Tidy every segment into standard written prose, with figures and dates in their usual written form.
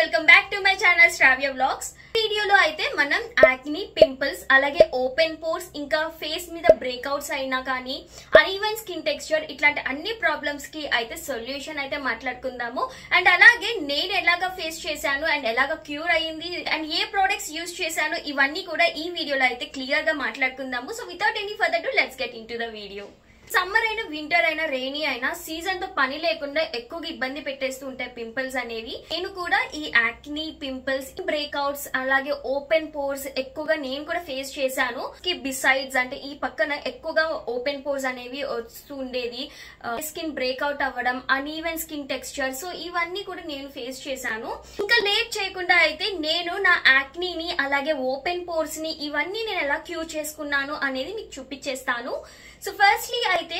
Welcome back to my channel Sravya vlogs. వీడియోలో అయితే మనం యాక్ని, పింపుల్స్, అలాగే ఓపెన్ పోర్స్, ఇంకా ఫేస్ మీద బ్రేక్అవుట్స్ అయినా కానీ అన్ఈవెన్ స్కిన్ టెక్స్చర్ ఇట్లాంటి అన్ని ప్రాబ్లమ్స్ కి అయితే సొల్యూషన్ అయితే మాట్లాడుకుందాము. అండ్ అలాగే నేను ఎలాగా ఫేస్ చేశాను అండ్ ఎలాగా క్యూర్ అయ్యింది అండ్ ఏ ప్రొడక్ట్స్ యూజ్ చేశాను ఇవన్నీ కూడా ఈ వీడియోలో అయితే క్లియర్ గా మాట్లాడుకుందాము. So without any further do let's get into the video. Summer అయినా వింటర్ అయినా రెయినీ అయినా సీజన్ తో పని లేకుండా ఎక్కువగా ఇబ్బంది పెట్టేస్తూ ఉంటాయి పింపుల్స్ అనేవి. నేను కూడా ఈ యాక్ని, పింపుల్స్, బ్రేక్అవుట్స్ అలాగే ఓపెన్ పోర్స్ ఎక్కువగా నేను కూడా ఫేస్ చేశాను. బిసైడ్స్ అంటే ఈ పక్కన ఎక్కువగా ఓపెన్ పోర్స్ అనేవి వస్తూ ఉండేది, స్కిన్ బ్రేక్అవుట్ అవ్వడం, అన్ఈవెన్ స్కిన్ టెక్స్చర్. సో ఇవన్నీ కూడా నేను ఫేస్ చేశాను. ఇంకా లేట్ చేయకుండా అయితే నేను నా యాక్నీని అలాగే ఓపెన్ పోర్స్ ని ఇవన్నీ నేను ఎలా క్యూర్ చేసుకున్నాను అనేది మీకు చూపించేస్తాను. సో ఫస్ట్లీ అయితే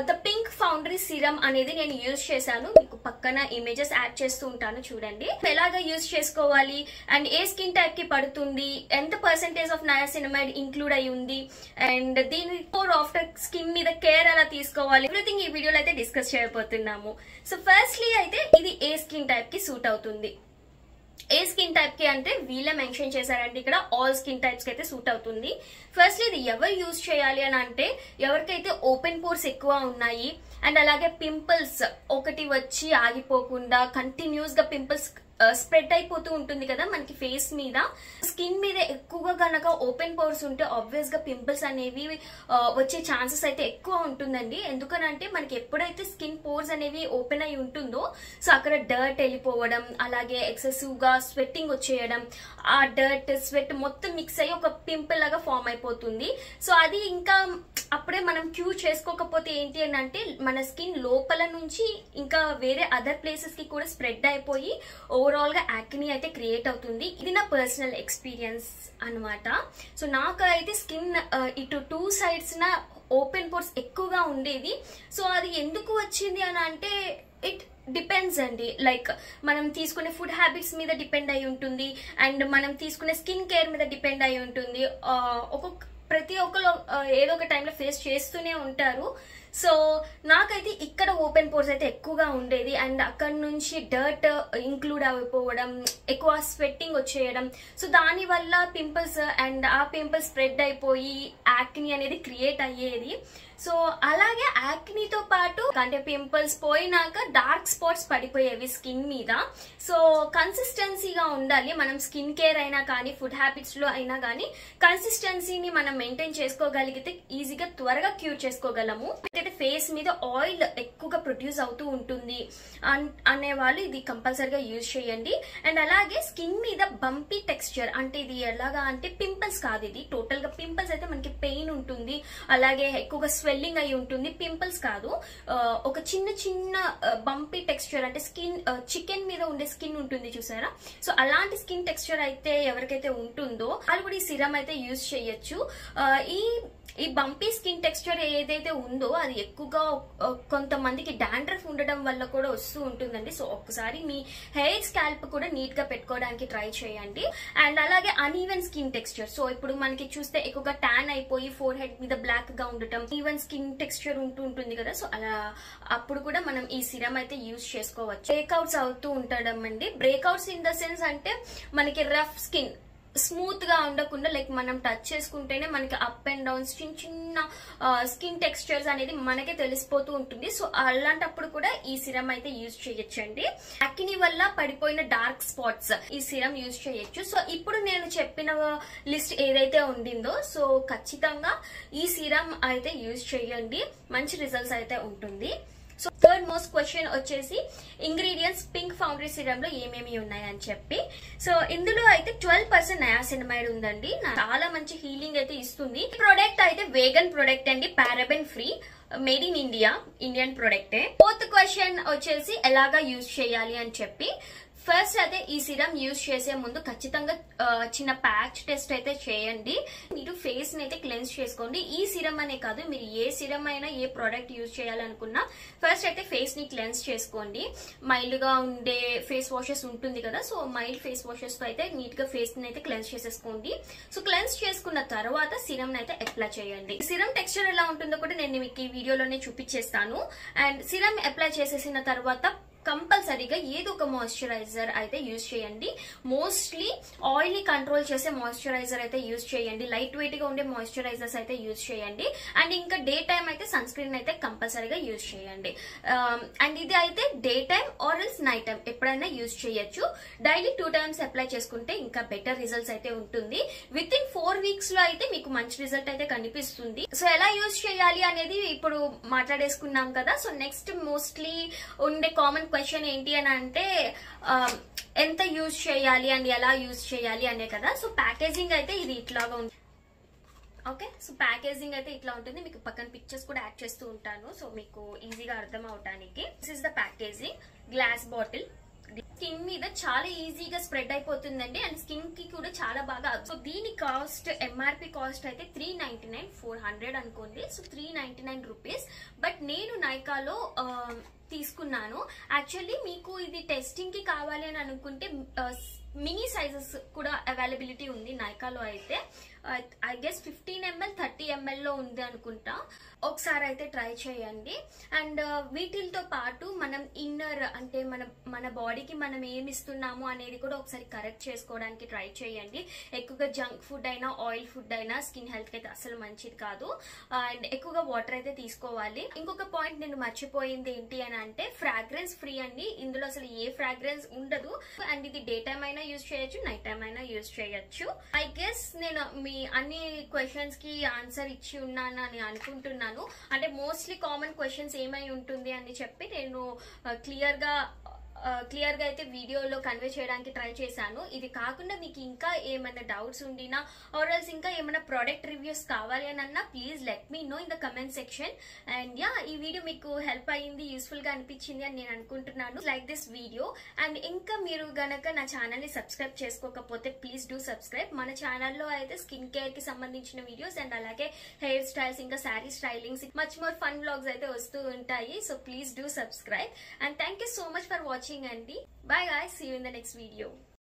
ద పింక్ ఫౌండరీ సిరమ్ అనేది నేను యూజ్ చేశాను. మీకు పక్కన ఇమేజెస్ యాడ్ చేస్తూ ఉంటాను, చూడండి ఎలాగా యూజ్ చేసుకోవాలి అండ్ ఏ స్కిన్ టైప్ కి పడుతుంది, ఎంత పర్సెంటేజ్ ఆఫ్ నయాసినమైడ్ ఇంక్లూడ్ అయి ఉంది అండ్ దీని బిఫోర్ ఆఫ్టర్ స్కిన్ మీద కేర్ ఎలా తీసుకోవాలి, ఎవ్రీథింగ్ ఈ వీడియోలో అయితే డిస్కస్ చేయబోతున్నాము. సో ఫస్ట్లీ అయితే ఇది ఏ స్కిన్ టైప్ కి సూట్ అవుతుంది. ఏ స్కిన్ టైప్ కి అంటే వీళ్ళే మెన్షన్ చేశారంటే ఇక్కడ ఆల్ స్కిన్ టైప్స్ కి అయితే సూట్ అవుతుంది. ఫస్ట్లీ ఇది ఎవరు యూజ్ చేయాలి అని అంటే ఎవరికైతే ఓపెన్ పోర్స్ ఎక్కువ ఉన్నాయి అండ్ అలాగే పింపుల్స్ ఒకటి వచ్చి ఆగిపోకుండా కంటిన్యూస్ గా పింపుల్స్ స్ప్రెడ్ అయిపోతూ ఉంటుంది కదా మనకి ఫేస్ మీద, స్కిన్ మీద ఎక్కువగా గనక ఓపెన్ పోర్స్ ఉంటే ఆబ్వియస్ గా పింపుల్స్ అనేవి వచ్చే ఛాన్సెస్ అయితే ఎక్కువ ఉంటుందండి. ఎందుకనంటే మనకి ఎప్పుడైతే స్కిన్ పోర్స్ అనేవి ఓపెన్ అయి ఉంటుందో సో అక్కడ డర్ట్ వెళ్ళిపోవడం, అలాగే ఎక్సెసివ్ గా స్వెట్టింగ్ వచ్చేయడం, ఆ డర్ట్ స్వెట్ మొత్తం మిక్స్ అయ్యి ఒక పింపుల్ లాగా ఫామ్ అయిపోతుంది. సో అది ఇంకా అప్పుడే మనం క్యూర్ చేసుకోకపోతే ఏంటి అని అంటే మన స్కిన్ లోపల నుంచి ఇంకా వేరే అదర్ ప్లేసెస్ కి కూడా స్ప్రెడ్ అయిపోయి ఓవరాల్ గా యాక్ని అయితే క్రియేట్ అవుతుంది. ఇది నా పర్సనల్ ఎక్స్పీరియన్స్ అనమాట. సో నాకు అయితే స్కిన్ ఇటు టూ సైడ్స్ నా ఓపెన్ పోర్స్ ఎక్కువగా ఉండేది. సో అది ఎందుకు వచ్చింది అని అంటే ఇట్ డిపెండ్స్ అండి. లైక్ మనం తీసుకునే ఫుడ్ హ్యాబిట్స్ మీద డిపెండ్ అయి ఉంటుంది అండ్ మనం తీసుకునే స్కిన్ కేర్ మీద డిపెండ్ అయి ఉంటుంది. ప్రతి ఒక్కరు ఏదో ఒక టైంలో ఫేస్ చేస్తూనే ఉంటారు. సో నాకైతే ఇక్కడ ఓపెన్ పోర్స్ అయితే ఎక్కువగా ఉండేది అండ్ అక్కడ నుంచి డర్ట్ ఇంక్లూడ్ అయిపోవడం, ఎక్కువ స్వెట్టింగ్ వచ్చేయడం, సో దాని వల్ల పింపుల్స్ అండ్ ఆ పింపుల్స్ స్ప్రెడ్ అయిపోయి యాక్ని అనేది క్రియేట్ అయ్యేది. సో అలాగే యాక్నీతో పాటు అంటే పింపుల్స్ పోయినాక డార్క్ స్పాట్స్ పడిపోయేవి స్కిన్ మీద. సో కన్సిస్టెన్సీగా ఉండాలి. మనం స్కిన్ కేర్ అయినా కానీ ఫుడ్ హ్యాబిట్స్ లో అయినా కానీ కన్సిస్టెన్సీని మనం మెయింటైన్ చేసుకోగలిగితే ఈజీగా త్వరగా క్యూర్ చేసుకోగలము. అయితే ఫేస్ మీద ఆయిల్ ఎక్కువగా ప్రొడ్యూస్ అవుతూ ఉంటుంది అనే వాళ్ళు ఇది కంపల్సరీగా యూజ్ చేయండి. అండ్ అలాగే స్కిన్ మీద బంపీ టెక్స్చర్ అంటే ఇది ఎలాగా అంటే పింపుల్స్ కాదు, ఇది టోటల్ గా పింపుల్స్ అయితే మనకి పెయిన్ ఉంటుంది, అలాగే ఎక్కువగా స్వెల్లింగ్ అయి ఉంటుంది. పింపుల్స్ కాదు, ఒక చిన్న చిన్న బంపీ టెక్స్చర్ అంటే స్కిన్ చికెన్ మీద ఉండే స్కిన్ ఉంటుంది చూసారా, సో అలాంటి స్కిన్ టెక్స్చర్ అయితే ఎవరికైతే ఉంటుందో వాళ్ళు కూడా ఈ సిరమ్ అయితే యూజ్ చేయొచ్చు. ఈ బంపీ స్కిన్ టెక్స్చర్ ఏదైతే ఉందో అది ఎక్కువగా కొంతమందికి డాండ్రఫ్ ఉండడం వల్ల కూడా వస్తూ ఉంటుందండి. సో ఒక్కసారి మీ హెయిర్ స్కాల్ప్ కూడా నీట్ గా పెట్టుకోవడానికి ట్రై చేయండి. అండ్ అలాగే అన్ఈవెన్ స్కిన్ టెక్స్చర్, సో ఇప్పుడు మనకి చూస్తే ఎక్కువగా ట్యాన్ అయిపోయి ఫోర్ హెడ్ మీద బ్లాక్ గా ఉండటం, ఈవెన్ స్కిన్ టెక్స్చర్ ఉంటుంది కదా, సో అలా అప్పుడు కూడా మనం ఈ సిరమ్ అయితే యూజ్ చేసుకోవచ్చు. బ్రేక్అవుట్స్ అవుతూ ఉండడం అండి. బ్రేక్అవుట్స్ ఇన్ ద సెన్స్ అంటే మనకి రఫ్ స్కిన్ స్మూత్ గా ఉండకుండా లైక్ మనం టచ్ చేసుకుంటేనే మనకి అప్ అండ్ డౌన్స్ చిన్న చిన్న స్కిన్ టెక్స్చర్స్ అనేది మనకే తెలిసిపోతూ ఉంటుంది. సో అలాంటప్పుడు కూడా ఈ సిరమ్ అయితే యూజ్ చేయొచ్చండి. యాక్ని వల్ల పడిపోయిన డార్క్ స్పాట్స్ ఈ సిరమ్ యూజ్ చేయొచ్చు. సో ఇప్పుడు నేను చెప్పిన లిస్ట్ ఏదైతే ఉండిందో సో ఖచ్చితంగా ఈ సిరమ్ అయితే యూజ్ చేయండి, మంచి రిజల్ట్స్ అయితే ఉంటుంది. సో థర్డ్ మోస్ట్ క్వశ్చన్ వచ్చేసి ఇంగ్రీడియంట్స్ పింక్ ఫౌండరీ సిరమ్ లో ఏమేమి ఉన్నాయని చెప్పి. సో ఇందులో అయితే 12% నయాసినమైడ్ ఉందండి, చాలా మంచి హీలింగ్ అయితే ఇస్తుంది. ఈ ప్రోడక్ట్ అయితే వేగన్ ప్రోడక్ట్ అండి, paraben free, made in India, Indian ప్రోడక్టే. ఫోర్త్ క్వశ్చన్ వచ్చేసి ఎలాగా యూజ్ చేయాలి అని చెప్పి. ఫస్ట్ అయితే ఈ సిరమ్ యూజ్ చేసే ముందు ఖచ్చితంగా చిన్న ప్యాచ్ టెస్ట్ అయితే చేయండి. మీరు ఫేస్ ని అయితే క్లెన్స్ చేసుకోండి. ఈ సిరమ్ అనే కాదు, మీరు ఏ సిరమ్ అయినా ఏ ప్రోడక్ట్ యూజ్ చేయాలనుకున్నా ఫస్ట్ అయితే ఫేస్ ని క్లెన్స్ చేసుకోండి. మైల్డ్ గా ఉండే ఫేస్ వాషెస్ ఉంటుంది కదా, సో మైల్డ్ ఫేస్ వాషెస్ తో అయితే నీట్ గా ఫేస్ ని అయితే క్లెన్స్ చేసేసుకోండి. సో క్లెన్స్ చేసుకున్న తర్వాత సిరమ్ అయితే అప్లై చేయండి. సిరమ్ టెక్స్చర్ ఎలా ఉంటుందో కూడా నేను మీకు ఈ వీడియోలోనే చూపించేస్తాను. అండ్ సిరమ్ అప్లై చేసేసిన తర్వాత కంపల్సరీగా ఏదో ఒక మాయిశ్చరైజర్ అయితే యూజ్ చేయండి. మోస్ట్లీ ఆయిల్ కంట్రోల్ చేసే మాయిశ్చరైజర్ అయితే యూజ్ చేయండి. లైట్ వెయిట్ గా ఉండే మాయిశ్చరైజర్స్ అయితే యూజ్ చేయండి. అండ్ ఇంకా డే టైం అయితే సన్ స్క్రీన్ అయితే కంపల్సరీగా యూజ్ చేయండి. అండ్ ఇది అయితే day time or else night time ఎప్పుడైనా యూజ్ చేయొచ్చు. డైలీ 2 times అప్లై చేసుకుంటే ఇంకా బెటర్ రిజల్ట్స్ అయితే ఉంటుంది. విత్ ఇన్ 4 weeks లో అయితే మీకు మంచి రిజల్ట్ అయితే కనిపిస్తుంది. సో ఎలా యూజ్ చేయాలి అనేది ఇప్పుడు మాట్లాడేసుకున్నాం కదా. సో నెక్స్ట్ మోస్ట్లీ ఉండే కామన్ క్వశ్చన్ ఏంటి అని అంటే ఎంత యూజ్ చేయాలి అండ్ ఎలా యూజ్ చేయాలి అనే కదా. సో ప్యాకేజింగ్ అయితే ఇది ఇట్లాగా ఉంది. ఓకే, సో ప్యాకేజింగ్ అయితే ఇట్లా ఉంటుంది. మీకు పక్కన పిక్చర్స్ కూడా యాడ్ చేస్తూ ఉంటాను సో మీకు ఈజీగా అర్థం అవడానికి. This is the packaging. Glass bottle skin మీద చాలా ఈజీగా స్ప్రెడ్ అయిపోతుందండి అండ్ స్కిన్ కి కూడా చాలా బాగా. సో దీని కాస్ట్ ఎంఆర్పి కాస్ట్ అయితే 399, 400 అనుకోండి. So 399 rupees. బట్ నేను నైకాలో తీసుకున్నాను. యాక్చువల్లీ మీకు ఇది టెస్టింగ్ కి కావాలి అని అనుకుంటే మినీ సైజెస్ కూడా అవైలబిలిటీ ఉంది నైకాలో అయితే. ఐ గెస్ 15 ml 30 ml లో ఉంది అనుకుంటా. ఒకసారి అయితే ట్రై చేయండి. అండ్ వీటితో పాటు మనం ఇన్నర్ అంటే మన బాడీకి మనం ఏమి ఇస్తున్నాము అనేది కూడా ఒకసారి కరెక్ట్ చేసుకోవడానికి ట్రై చేయండి. ఎక్కువగా జంక్ ఫుడ్ అయినా ఆయిల్ ఫుడ్ అయినా స్కిన్ హెల్త్ కి అయితే అసలు మంచిది కాదు. అండ్ ఎక్కువగా వాటర్ అయితే తీసుకోవాలి. ఇంకొక పాయింట్ నేను మర్చిపోయింది ఏంటి అని అంటే ఫ్రాగ్రెన్స్ ఫ్రీ అండి. ఇందులో అసలు ఏ ఫ్రాగ్రెన్స్ ఉండదు. అండ్ ఇది డే టైం అయినా యూజ్ చేయొచ్చు, నైట్ టైం అయినా యూజ్ చేయొచ్చు. ఐ గెస్ నేను మీ అన్ని క్వశ్చన్స్ కి ఆన్సర్ ఇచ్చి ఉన్నాను అని అనుకుంటున్నాను. అంటే మోస్ట్లీ కామన్ క్వశ్చన్స్ ఏమై ఉంటుంది అని చెప్పి నేను క్లియర్ గా అయితే వీడియోలో కన్వే చేయడానికి ట్రై చేశాను. ఇది కాకుండా మీకు ఇంకా ఏమైనా డౌట్స్ ఉండినా ఆర్ ఎల్స్ ఇంకా ఏమైనా ప్రోడక్ట్ రివ్యూస్ కావాలి అని అన్నా please let me know in the comment section. And yeah, ఈ వీడియో మీకు హెల్ప్ అయ్యింది, యూస్ఫుల్ గా అనిపించింది అని నేను అనుకుంటున్నాను. Like this video. అండ్ ఇంకా మీరు గనక నా ఛానల్ ని సబ్స్క్రైబ్ చేసుకోకపోతే ప్లీజ్ డూ సబ్స్క్రైబ్. మన ఛానల్లో అయితే స్కిన్ కేర్ కి సంబంధించిన వీడియోస్ అండ్ అలాగే హెయిర్ స్టైల్స్ ఇంకా sari stylings much more fun vlogs అయితే వస్తూ ఉంటాయి. So please do subscribe. And thank you so much for watching, Andy. Bye guys, see you in the next video.